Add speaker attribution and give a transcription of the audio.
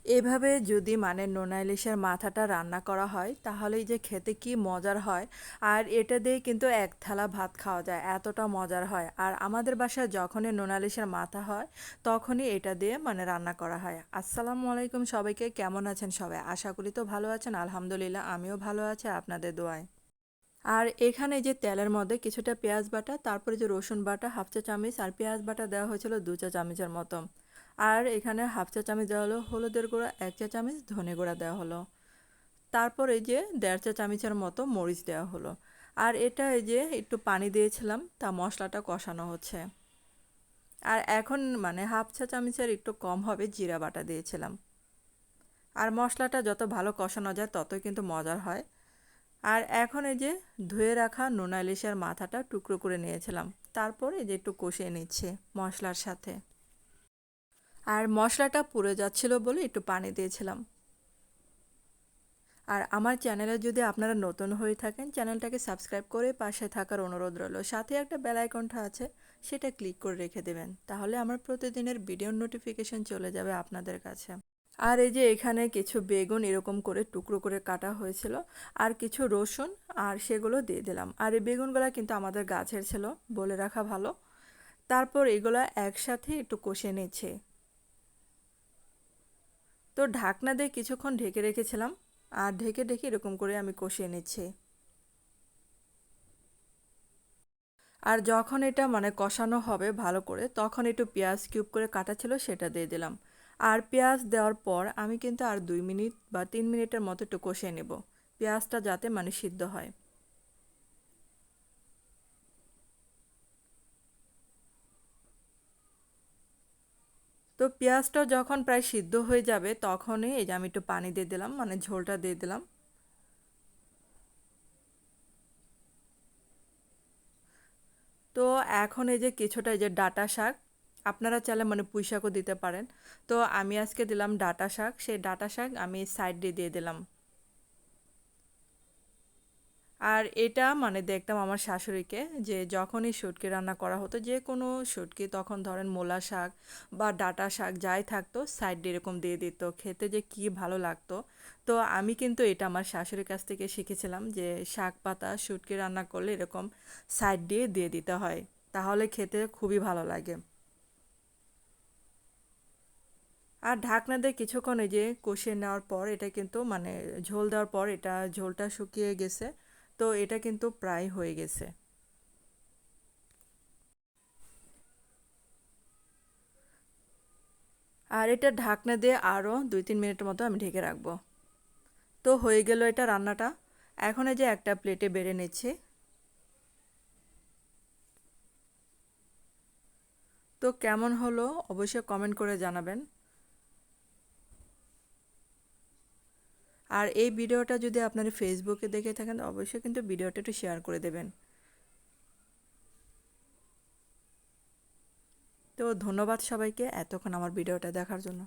Speaker 1: এভাবে যদি মানে নোনা ইলিশের মাথাটা রান্না করা হয় তাহলেই যে খেতে কি মজার হয়। আর এটা দিয়ে কিন্তু এক থালা ভাত খাওয়া যায়, এতটা মজার হয়। আর আমাদের বাসায় যখনই নোনা ইলিশের মাথা হয় তখনই এটা দিয়ে মানে রান্না করা হয়। আসসালামু আলাইকুম সবাইকে, কেমন আছেন সবাই? আশা করি তো ভালো আছেন। আলহামদুলিল্লাহ আমিও ভালো আছি আপনাদের দোয়ায়। আর এখানে যে তেলের মধ্যে কিছুটা পেঁয়াজ বাটা, তারপরে যে রসুন বাটা হাফ চা চামচ, আর পেঁয়াজ বাটা দেওয়া হয়েছিল 2 চা চামচের মতো। আর এখানে হাফ চা চামচ দেওয়া হলো হলুদের গুঁড়া, 1 চা চামচ ধনে গুঁড়া দেওয়া হলো। তারপর এই যে 1.5 চা চামচের মতো মরিচ দেওয়া হলো। আর এটা এই যে একটু পানি দিয়েছিলাম, তা মশলাটা কষানো হচ্ছে। আর এখন মানে হাফ চা চামচের একটু কম হবে জিরা বাটা দিয়েছিলাম। আর মশলাটা যত ভালো কষানো যায় ততই কিন্তু মজার হয়। আর এখন এই যে ধুয়ে রাখা নোনা ইলিশের মাথাটা টুকরো করে নিয়েছিলাম, তারপর এই যে একটু কষিয়ে নিচ্ছে মশলার সাথে। আর মশলাটা পুড়ে যাচ্ছিল বলে একটু পানি দিয়েছিলাম। আর আমার চ্যানেলে যদি আপনারা নতুন হয়ে থাকেন, চ্যানেলটাকে সাবস্ক্রাইব করে পাশে থাকার অনুরোধ রইল। সাথে একটা বেল আইকনটা আছে, সেটা ক্লিক করে রেখে দেবেন, তাহলে আমার প্রতিদিনের ভিডিওর নোটিফিকেশন চলে যাবে আপনাদের কাছে। আর এই যে এখানে কিছু বেগুন এরকম করে টুকরো করে কাটা হয়েছিল, আর কিছু রসুন, আর সেগুলো দিয়ে দিলাম। আর এই বেগুনগুলো কিন্তু আমাদের গাছের ছিল, বলে রাখা ভালো। তারপর এগুলো একসাথে একটু কষে নিচ্ছে। তো ঢাকনা দিয়ে কিছুক্ষণ ঢেকে রেখেছিলাম, আর ঢেকে ঢেকে এরকম করে আমি কষিয়ে নিচ্ছি। আর যখন এটা মানে কষানো হবে ভালো করে, তখন একটু পেঁয়াজ কিউব করে কাটা ছিল সেটা দিয়ে দিলাম। আর পেঁয়াজ দেওয়ার পর আমি কিন্তু আর 2 মিনিট বা 3 মিনিটের মতো একটু কষিয়ে নেব, পেঁয়াজটা যাতে মানে সিদ্ধ হয়। তো পেঁয়াজটা যখন প্রায় সিদ্ধ হয়ে যাবে তখনই এই যে আমি একটু পানি দিয়ে দিলাম, মানে ঝোলটা দিয়ে দিলাম। তো এখন এই যে কিছুটা এই যে ডাঁটা শাক, আপনারা চাইলে মানে পুঁই শাকও দিতে পারেন। তো আমি আজকে দিলাম ডাঁটা শাক, সেই ডাঁটা শাক আমি সাইড দিয়ে দিয়ে দিলাম। আর এটা মানে দেখতাম আমার শাশুড়িকে, যে যখনই শুটকি রান্না করা হতো, যে কোনো শুটকি, তখন ধরেন মূলা শাক বা ডাঁটা শাক যাই থাকতো সাইড দিয়ে এরকম দিয়ে দিত, খেতে যে কি ভালো লাগতো। তো আমি কিন্তু এটা আমার শাশুড়ির কাছ থেকে শিখেছিলাম, যে শাক পাতা শুটকি রান্না করলে এরকম সাইড দিয়ে দিয়ে দিতে হয়, তাহলে খেতে খুবই ভালো লাগে। আর ঢাকনা দিয়ে কিছুক্ষণ এই যে কষিয়ে নেওয়ার পর এটা কিন্তু মানে ঝোল দেওয়ার পর এটা ঝোলটা শুকিয়ে গেছে। তো এটা কিন্তু প্রায় হয়ে গেছে। আর এটা ঢাকনা দিয়ে আরও 2-3 মিনিটের মতো আমি ঢেকে রাখবো। তো হয়ে গেল এটা রান্নাটা। এখন এই যে একটা প্লেটে বেড়ে নিচ্ছি। তো কেমন হলো অবশ্যই কমেন্ট করে জানাবেন। আর এই ভিডিওটা যদি আপনারা ফেসবুকে দেখে থাকেন অবশ্যই কিন্তু ভিডিওটা একটু শেয়ার করে দেবেন। তো ধন্যবাদ সবাইকে এতক্ষণ আমার ভিডিওটা দেখার জন্য।